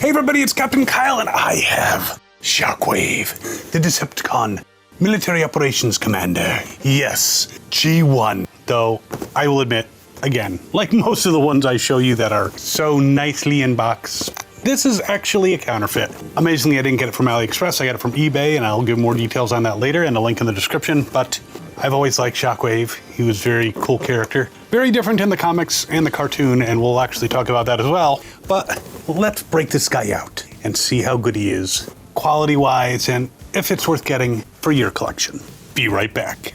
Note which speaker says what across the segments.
Speaker 1: Hey everybody, it's Captain Kyle and I have Shockwave, the Decepticon Military Operations Commander. Yes, G1. Though, I will admit, again, like most of the ones I show you that are so nicely in box, this is actually a counterfeit. Amazingly, I didn't get it from AliExpress, I got it from eBay, and I'll give more details on that later and a link in the description, but I've always liked Shockwave. He was a very cool character. Very different in the comics and the cartoon, and we'll actually talk about that as well. But let's break this guy out and see how good he is, quality-wise, and if it's worth getting for your collection. Be right back.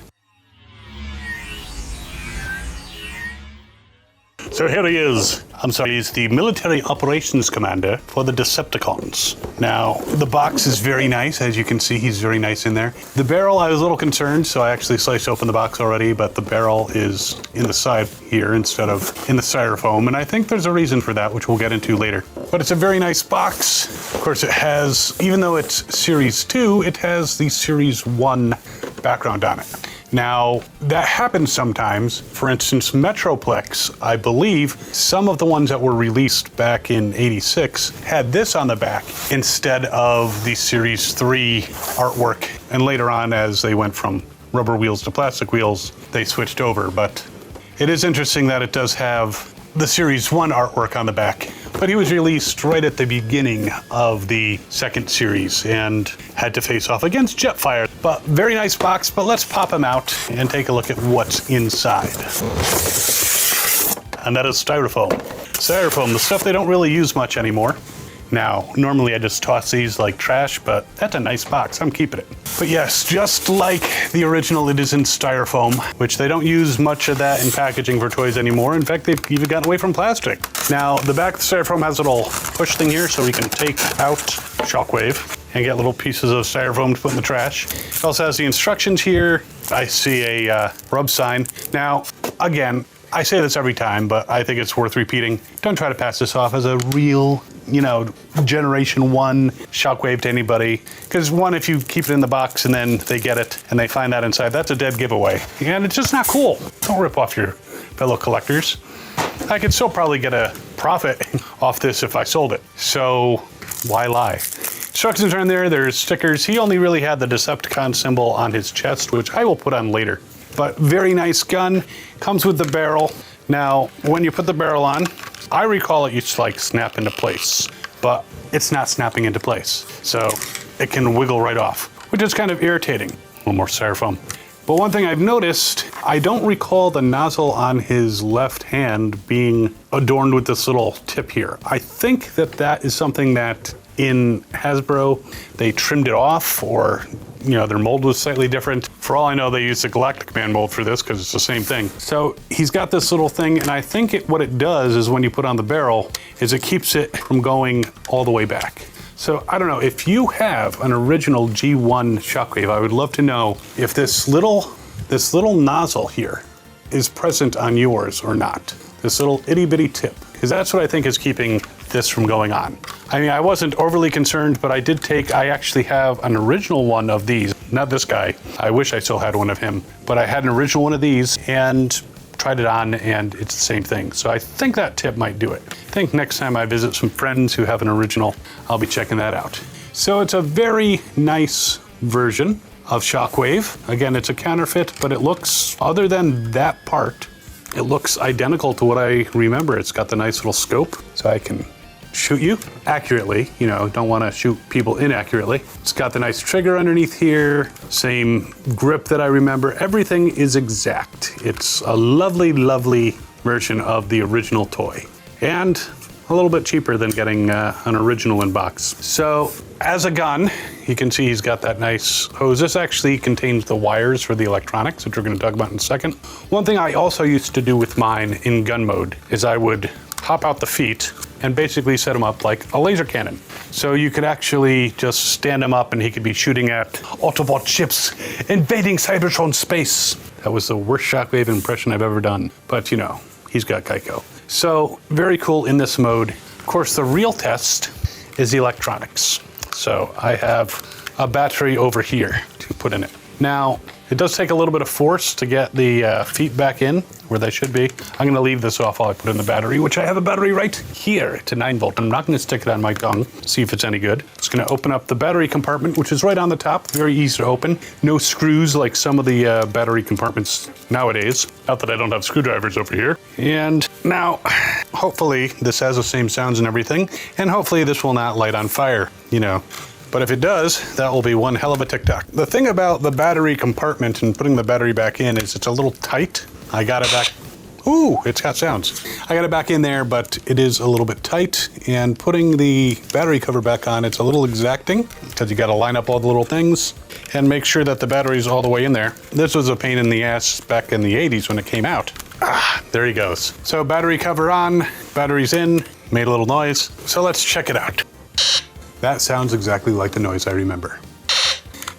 Speaker 1: So here he is. He's the Military Operations Commander for the Decepticons. Now, the box is very nice. As you can see, he's very nice in there. The barrel, I was a little concerned, so I actually sliced open the box already, but the barrel is in the side here instead of in the styrofoam, and I think there's a reason for that, which we'll get into later. But it's a very nice box. Of course, it has, even though it's Series 2, it has the Series 1 background on it. Now, that happens sometimes. For instance, Metroplex, I believe, some of the ones that were released back in '86 had this on the back instead of the Series 3 artwork. And later on, as they went from rubber wheels to plastic wheels, they switched over. But it is interesting that it does have the Series 1 artwork on the back. But he was released right at the beginning of the second series and had to face off against Jetfire. But very nice box, but let's pop him out and take a look at what's inside. And that is styrofoam. Styrofoam, the stuff they don't really use much anymore. Now, normally I just toss these like trash, but that's a nice box, I'm keeping it. But yes, just like the original, it is in styrofoam, which they don't use much of that in packaging for toys anymore. In fact, they've even gotten away from plastic. Now, the back of the styrofoam has a little push thing here, so we can take out Shockwave and get little pieces of styrofoam to put in the trash. It also has the instructions here. I see a rub sign. Now, again, I say this every time, but I think it's worth repeating. Don't try to pass this off as a real, Generation 1 Shockwave to anybody. Because one, if you keep it in the box and then they get it and they find that inside, that's a dead giveaway. And it's just not cool. Don't rip off your fellow collectors. I could still probably get a profit off this if I sold it. So why lie? Instructions are in there, there's stickers. He only really had the Decepticon symbol on his chest, which I will put on later. But very nice gun, comes with the barrel. Now, when you put the barrel on, I recall it used to like snap into place, but it's not snapping into place. So it can wiggle right off, which is kind of irritating. A little more styrofoam. But one thing I've noticed, I don't recall the nozzle on his left hand being adorned with this little tip here. I think that is something that in Hasbro, they trimmed it off, or their mold was slightly different. For all I know, they used the Galactic Man mold for this because it's the same thing. So he's got this little thing, and I think what it does is when you put on the barrel, is it keeps it from going all the way back. So I don't know, if you have an original G1 Shockwave, I would love to know if this little nozzle here is present on yours or not. This little itty bitty tip, because that's what I think is keeping this from going on. I mean, I wasn't overly concerned, but I actually have an original one of these. Not this guy. I wish I still had one of him, but I had an original one of these and tried it on and it's the same thing. So I think that tip might do it. I think next time I visit some friends who have an original, I'll be checking that out. So it's a very nice version of Shockwave. Again, it's a counterfeit, but it looks, other than that part, it looks identical to what I remember. It's got the nice little scope, so I can shoot you accurately. Don't want to shoot people inaccurately. It's got the nice trigger underneath here, same grip that I remember. Everything is exact. It's a lovely, lovely version of the original toy. And a little bit cheaper than getting an original in box. So as a gun, you can see he's got that nice hose. This actually contains the wires for the electronics, which we're going to talk about in a second. One thing I also used to do with mine in gun mode is I would pop out the feet and basically set them up like a laser cannon. So you could actually just stand him up and he could be shooting at Autobot ships invading Cybertron space. That was the worst Shockwave impression I've ever done. But he's got Kaiko. So very cool in this mode. Of course, the real test is the electronics. So I have a battery over here to put in it. Now, It does take a little bit of force to get the feet back in where they should be. I'm gonna leave this off while I put in the battery, which I have a battery right here. It's a 9-volt. I'm not gonna stick it on my tongue, see if it's any good. It's gonna open up the battery compartment, which is right on the top, very easy to open. No screws like some of the battery compartments nowadays. Not that I don't have screwdrivers over here. And now, hopefully this has the same sounds and everything, and hopefully this will not light on fire, you know. But if it does, that will be one hell of a TikTok. The thing about the battery compartment and putting the battery back in is it's a little tight. I got it back. Ooh, it's got sounds. I got it back in there, but it is a little bit tight. And putting the battery cover back on, it's a little exacting because you got to line up all the little things and make sure that the battery's all the way in there. This was a pain in the ass back in the 80s when it came out. Ah, there he goes. So battery cover on, battery's in, made a little noise. So let's check it out. That sounds exactly like the noise I remember.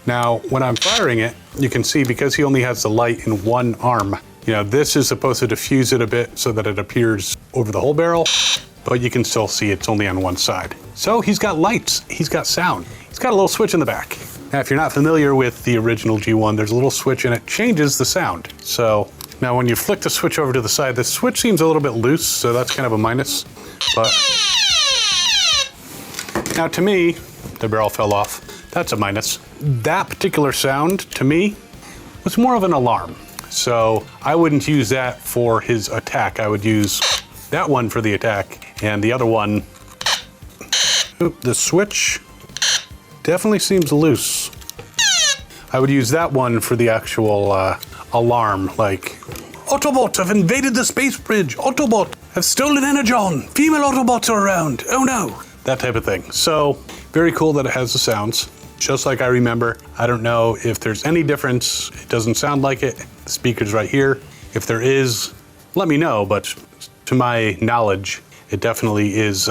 Speaker 1: Now, when I'm firing it, you can see because he only has the light in one arm, you know, this is supposed to diffuse it a bit so that it appears over the whole barrel, but you can still see it's only on one side. So he's got lights, he's got sound, he's got a little switch in the back. Now, if you're not familiar with the original G1, there's a little switch and it changes the sound. So now when you flick the switch over to the side, the switch seems a little bit loose, so that's kind of a minus, but now to me, the barrel fell off. That's a minus. That particular sound, to me, was more of an alarm. So I wouldn't use that for his attack. I would use that one for the attack, and the other one, the switch definitely seems loose. I would use that one for the actual alarm, like, Autobots have invaded the space bridge. Autobot have stolen Energon. Female Autobots are around. Oh no. That type of thing. So very cool that it has the sounds, just like I remember. I don't know if there's any difference. It doesn't sound like it. The speaker's right here. If there is, let me know, but to my knowledge, it definitely is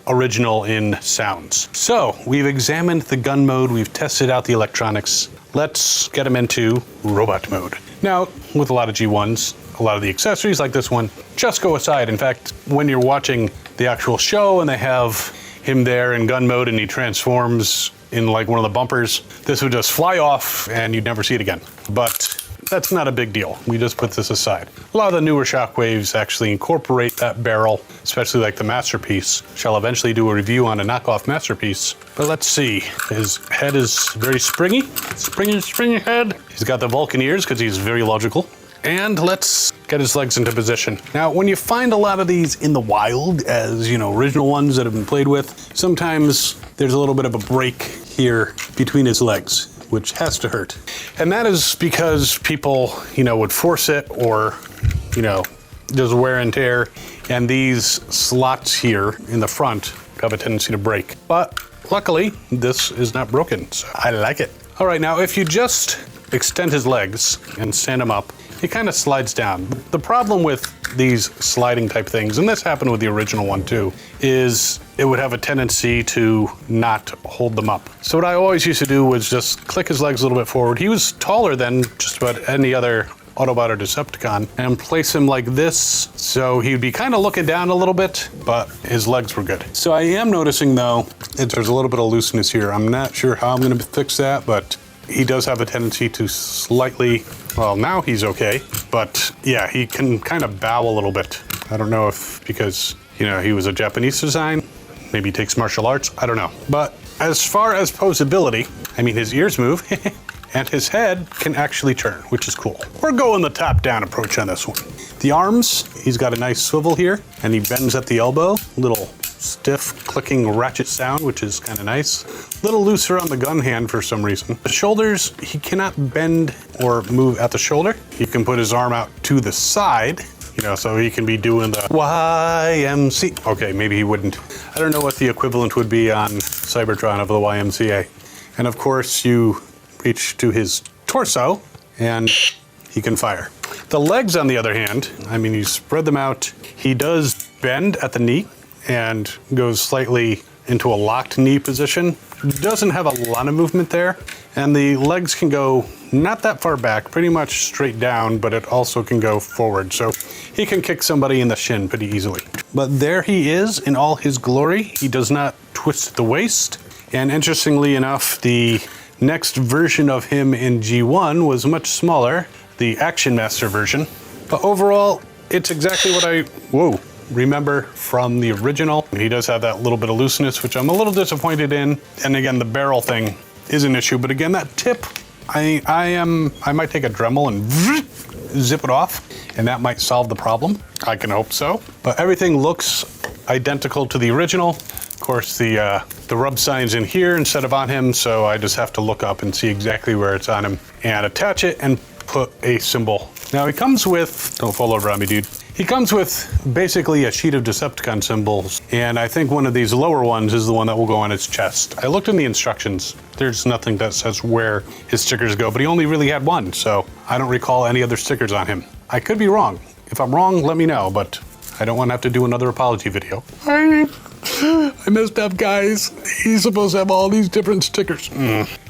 Speaker 1: original in sounds. So we've examined the gun mode, we've tested out the electronics. Let's get them into robot mode. Now, with a lot of G1s, a lot of the accessories like this one just go aside. In fact, when you're watching the actual show and they have him there in gun mode and he transforms in like one of the bumpers, this would just fly off and you'd never see it again. But that's not a big deal. We just put this aside. A lot of the newer Shockwaves actually incorporate that barrel, especially like the Masterpiece. Shall eventually do a review on a knockoff Masterpiece. But let's see, his head is very springy. Springy head. He's got the Vulcan ears because he's very logical. And let's get his legs into position. Now, when you find a lot of these in the wild, as you know, original ones that have been played with, sometimes there's a little bit of a break here between his legs, which has to hurt. And that is because people, you know, would force it or, you know, there's wear and tear. And these slots here in the front have a tendency to break. But luckily, this is not broken, so I like it. All right, now if you just extend his legs and stand him up, he kind of slides down. The problem with these sliding type things, and this happened with the original one too, is it would have a tendency to not hold them up. So what I always used to do was just click his legs a little bit forward. He was taller than just about any other Autobot or Decepticon, and place him like this. So he'd be kind of looking down a little bit, but his legs were good. So I am noticing though, that there's a little bit of looseness here. I'm not sure how I'm gonna fix that, but he does have a tendency to slightly, well, now he's okay, but yeah, he can kind of bow a little bit. I don't know if because, you know, he was a Japanese design, maybe he takes martial arts, I don't know. But as far as posability, I mean, his ears move and his head can actually turn, which is cool. We're going the top-down approach on this one. The arms, he's got a nice swivel here, and he bends at the elbow, little stiff clicking ratchet sound, which is kind of nice. A little looser on the gun hand for some reason. The shoulders, he cannot bend or move at the shoulder. He can put his arm out to the side, you know, so he can be doing the YMC. Okay, maybe he wouldn't. I don't know what the equivalent would be on Cybertron of the YMCA. And of course, you reach to his torso and he can fire. The legs, on the other hand, I mean, you spread them out. He does bend at the knee and goes slightly into a locked knee position. Doesn't have a lot of movement there. And the legs can go not that far back, pretty much straight down, but it also can go forward. So he can kick somebody in the shin pretty easily. But there he is in all his glory. He does not twist the waist. And interestingly enough, the Next version of him in G1 was much smaller, the Action Master version. But overall, it's exactly what I remember from the original. He does have that little bit of looseness, which I'm a little disappointed in. And again, the barrel thing is an issue. But again, that tip, I might take a Dremel and zip it off, and that might solve the problem. I can hope so. But everything looks identical to the original. Of course, the rub sign's in here instead of on him, so I just have to look up and see exactly where it's on him and attach it and put a symbol. Now he comes with, don't fall over on me, dude. He comes with basically a sheet of Decepticon symbols, and I think one of these lower ones is the one that will go on his chest. I looked in the instructions. There's nothing that says where his stickers go, but he only really had one, so I don't recall any other stickers on him. I could be wrong. If I'm wrong, let me know, but I don't want to have to do another apology video. I messed up, guys. He's supposed to have all these different stickers.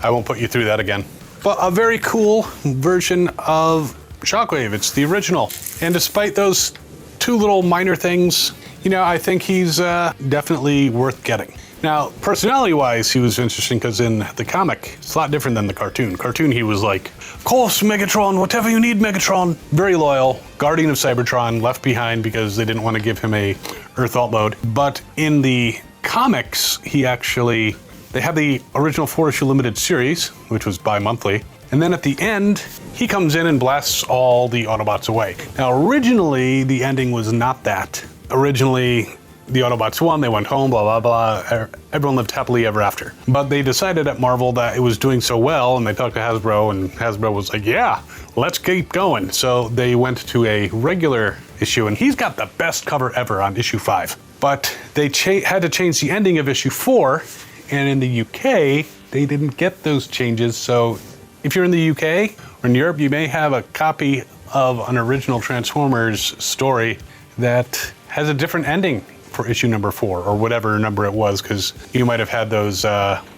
Speaker 1: I won't put you through that again. But a very cool version of Shockwave. It's the original. And despite those two little minor things, you know, I think he's definitely worth getting. Now, personality-wise, he was interesting because in the comic, it's a lot different than the cartoon. Cartoon, he was like, of course, Megatron, whatever you need, Megatron. Very loyal, guardian of Cybertron, left behind because they didn't want to give him a Earth alt mode. But in the comics, he actually, they have the original 4-issue limited series, which was bi-monthly. And then at the end, he comes in and blasts all the Autobots away. Now, originally, the ending was not that. Originally, the Autobots won, they went home, blah, blah, blah. Everyone lived happily ever after. But they decided at Marvel that it was doing so well, and they talked to Hasbro, and Hasbro was like, yeah, let's keep going. So they went to a regular issue, and he's got the best cover ever on issue 5. But they had to change the ending of issue 4, and in the UK, they didn't get those changes. So if you're in the UK or in Europe, you may have a copy of an original Transformers story that has a different ending for issue number 4 or whatever number it was, because you might have had those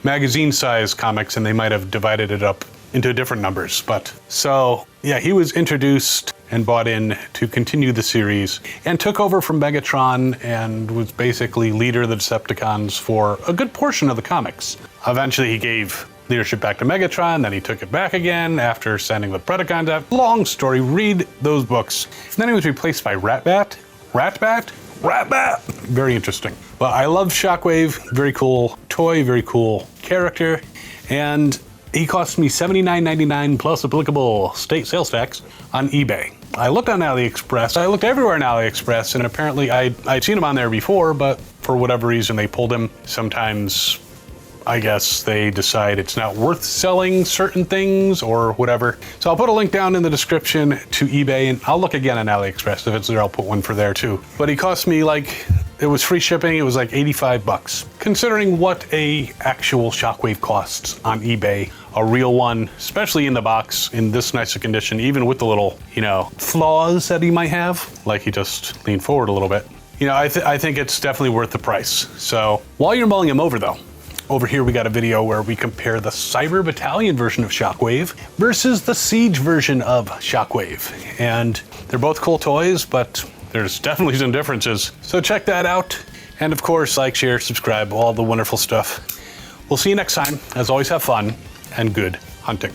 Speaker 1: magazine-sized comics and they might have divided it up into different numbers. But so yeah, he was introduced and brought in to continue the series and took over from Megatron and was basically leader of the Decepticons for a good portion of the comics. Eventually he gave leadership back to Megatron, then he took it back again after sending the Predacons out. Long story, read those books. And then he was replaced by Ratbat. Very interesting. But I love Shockwave, very cool toy, very cool character, and he cost me $79.99 plus applicable state sales tax on eBay. I looked on AliExpress, I looked everywhere on AliExpress, and apparently I'd seen him on there before, but for whatever reason they pulled him. Sometimes I guess they decide it's not worth selling certain things or whatever. So I'll put a link down in the description to eBay, and I'll look again on AliExpress. If it's there, I'll put one for there too. But he cost me like, it was free shipping, it was like 85 bucks. Considering what a actual Shockwave costs on eBay, a real one, especially in the box, in this nice a condition, even with the little, you know, flaws that he might have, like he just leaned forward a little bit. You know, I think it's definitely worth the price. So while you're mulling him over though, over here we got a video where we compare the Cyber Battalion version of Shockwave versus the Siege version of Shockwave. And they're both cool toys, but there's definitely some differences. So check that out. And of course, like, share, subscribe, all the wonderful stuff. We'll see you next time. As always, have fun and good hunting.